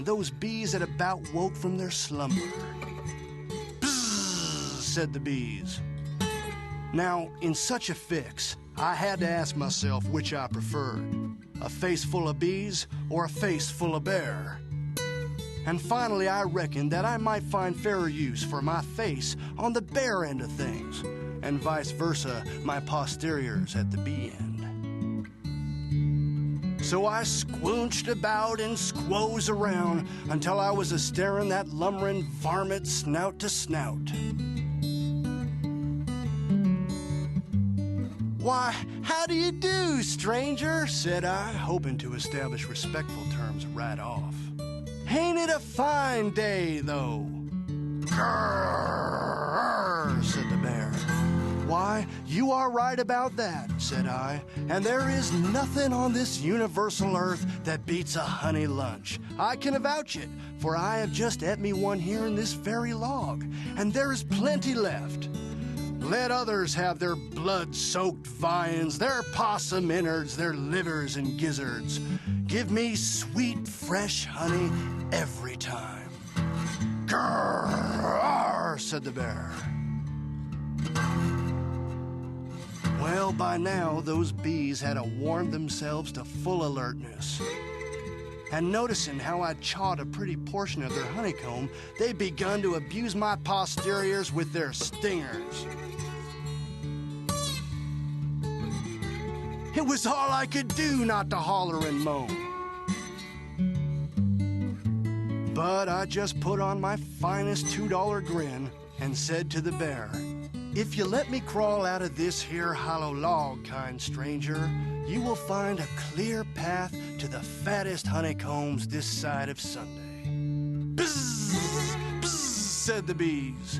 those bees had about woke from their slumber. Bzzz, said the bees. Now, in such a fix, I had to ask myself which I preferred, a face full of bees or a face full of bear. And finally, I reckoned that I might find fairer use for my face on the bear end of things, and vice versa, my posteriors at the bee end. So I squoonched about and squoze around until I was a-staring that lumbering varmint snout to snout. "Why, how do you do, stranger?" said I, hoping to establish respectful terms right off. "Ain't it a fine day, though?" "Grrr," said the bear. "Why, you are right about that," said I, "and there is nothing on this universal earth that beats a honey lunch. I can avouch it, for I have just ate me one here in this very log, and there is plenty left. Let others have their blood-soaked viands, their possum innards, their livers and gizzards. Give me sweet, fresh honey every time." "Grrr," said the bear. Well, by now, those bees had warmed themselves to full alertness. And noticing how I chawed a pretty portion of their honeycomb, they begun to abuse my posteriors with their stingers. It was all I could do not to holler and moan. But I just put on my finest $2 grin and said to the bear, "If you let me crawl out of this here hollow log, kind stranger, you will find a clear path to the fattest honeycombs this side of Sunday." "Bzzz, bzzz," said the bees.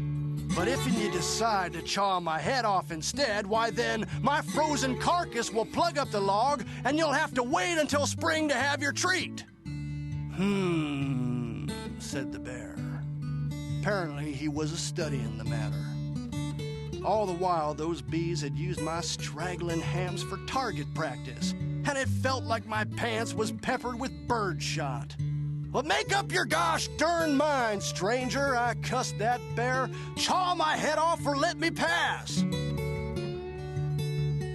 "But if you decide to chaw my head off instead, why then my frozen carcass will plug up the log and you'll have to wait until spring to have your treat." Said the bear. Apparently he was studying the matter. All the while, those bees had used my straggling hams for target practice, and it felt like my pants was peppered with bird shot. "Well, make up your gosh darn mind, stranger," I cussed that bear. "Chaw my head off or let me pass."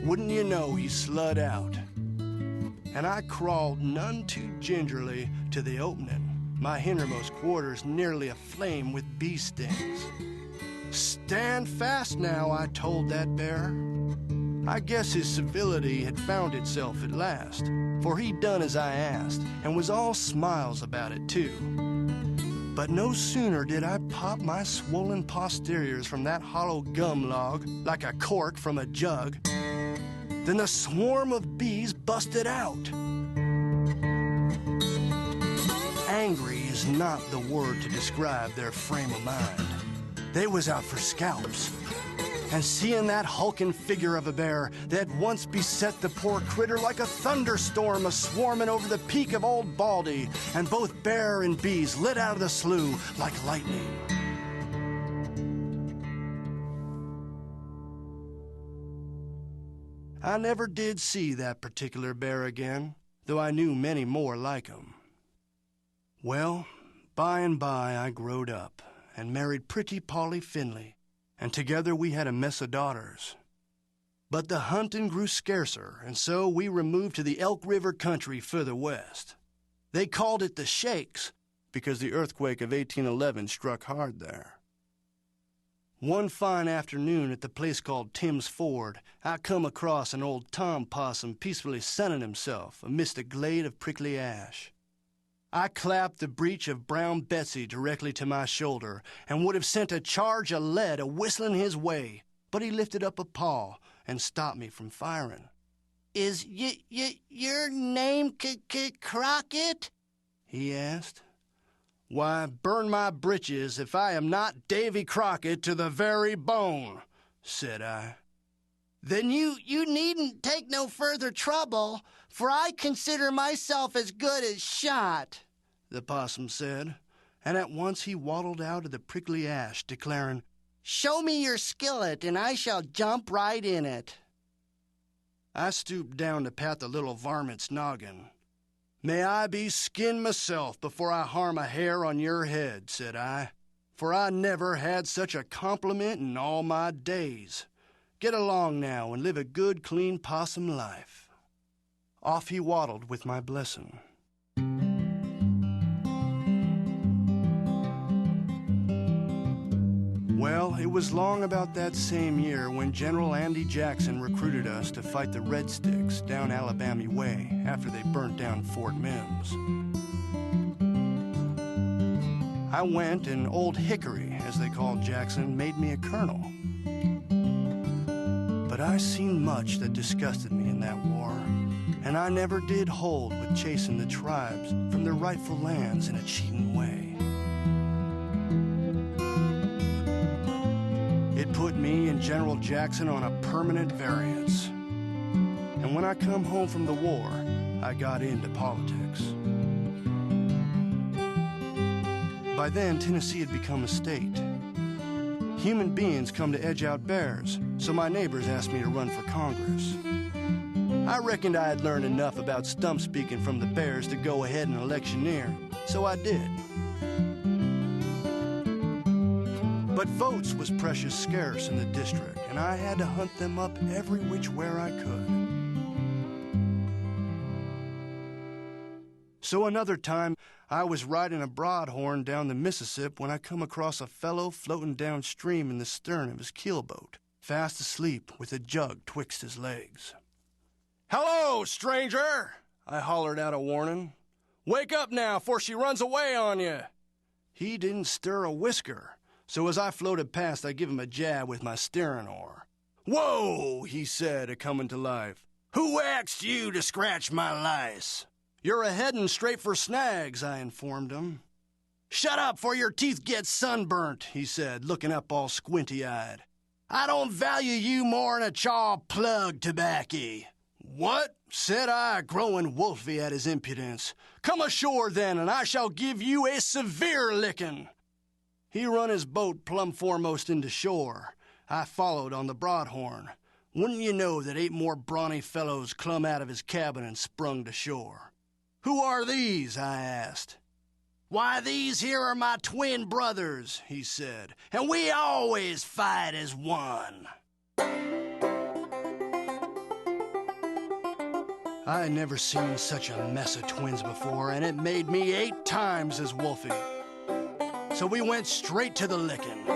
Wouldn't you know, he slud out. And I crawled none too gingerly to the opening, my innermost quarters nearly aflame with bee stings. "Stand fast now," I told that bear. I guess his civility had found itself at last, for he'd done as I asked, and was all smiles about it, too. But no sooner did I pop my swollen posteriors from that hollow gum log, like a cork from a jug, than the swarm of bees busted out. Angry is not the word to describe their frame of mind. They was out for scalps. And seeing that hulking figure of a bear that once beset the poor critter like a thunderstorm a-swarming over the peak of Old Baldy, and both bear and bees lit out of the slough like lightning. I never did see that particular bear again, though I knew many more like him. Well, by and by I growed up and married pretty Polly Finley, and together we had a mess of daughters. But the hunting grew scarcer, and so we removed to the Elk River country further west. They called it the Shakes because the earthquake of 1811 struck hard there. One fine afternoon at the place called Tim's Ford, I come across an old tom possum peacefully sunning himself amidst a glade of prickly ash. I clapped the breech of Brown Betsy directly to my shoulder and would have sent a charge of lead a-whistling his way, but he lifted up a paw and stopped me from firing. "Is your name Crockett?" he asked. "Why, burn my britches if I am not Davy Crockett to the very bone," said I. "Then you needn't take no further trouble, for I consider myself as good as shot," the possum said, and at once he waddled out of the prickly ash, declaring, "Show me your skillet, and I shall jump right in it." I stooped down to pat the little varmint's noggin. "May I be skinned myself before I harm a hair on your head," said I, "for I never had such a compliment in all my days. Get along now and live a good, clean possum life." Off he waddled with my blessing. Well, it was long about that same year when General Andy Jackson recruited us to fight the Red Sticks down Alabama way after they burnt down Fort Mims. I went, and Old Hickory, as they called Jackson, made me a colonel. But I seen much that disgusted me in that war, and I never did hold with chasing the tribes from their rightful lands in a cheating way. It put me and General Jackson on a permanent variance. And when I come home from the war, I got into politics. By then, Tennessee had become a state. Human beings come to edge out bears, so my neighbors asked me to run for Congress. I reckoned I had learned enough about stump speaking from the bears to go ahead and electioneer, so I did. But votes was precious scarce in the district, and I had to hunt them up every which where I could. So another time, I was riding a broadhorn down the Mississippi when I come across a fellow floating downstream in the stern of his keelboat, fast asleep with a jug twixt his legs. "Hello, stranger!" I hollered out a warning. "Wake up now, 'fore she runs away on you." He didn't stir a whisker. So as I floated past, I give him a jab with my steering oar. "Whoa," he said, a-comin' to life. "Who asked you to scratch my lice?" "You're a-headin' straight for Snags," I informed him. "Shut up, for your teeth get sunburnt," he said, looking up all squinty-eyed. "I don't value you more'n a chaw plug tobaccy." "What?" said I, growing wolfy at his impudence. "Come ashore, then, and I shall give you a severe licking." He run his boat plumb foremost into shore. I followed on the broadhorn. Wouldn't you know that 8 more brawny fellows clumb out of his cabin and sprung to shore. "Who are these?" I asked. "Why, these here are my twin brothers," he said, "and we always fight as one." I had never seen such a mess of twins before, and it made me 8 times as wolfy. So we went straight to the licking.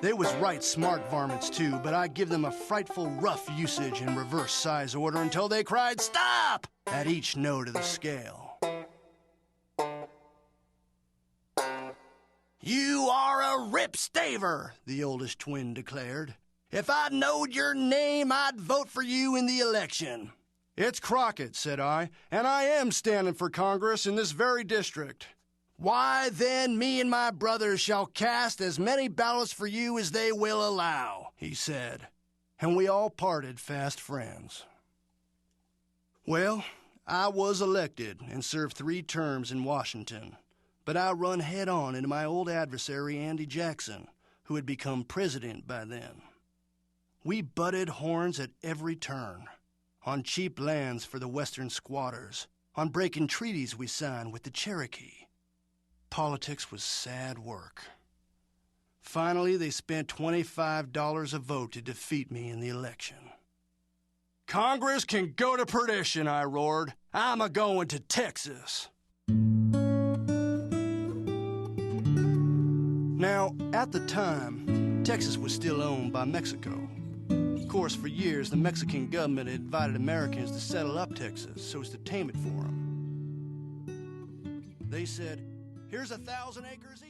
They was right smart varmints too, but I give them a frightful rough usage in reverse size order until they cried "Stop!" at each note of the scale. "You are a Rip Staver," the oldest twin declared. "If I'd knowed your name, I'd vote for you in the election." "It's Crockett," said I, "and I am standing for Congress in this very district." "Why, then, me and my brothers shall cast as many ballots for you as they will allow," he said, and we all parted fast friends. Well, I was elected and served 3 terms in Washington, but I run head-on into my old adversary, Andy Jackson, who had become president by then. We butted horns at every turn, on cheap lands for the western squatters, on breaking treaties we signed with the Cherokee. Politics was sad work. Finally, they spent $25 a vote to defeat me in the election. "Congress can go to perdition," I roared. "I'm a-going to Texas." Now, at the time, Texas was still owned by Mexico. Of course, for years, the Mexican government had invited Americans to settle up Texas so as to tame it for them. They said, "Here's 1,000 acres each."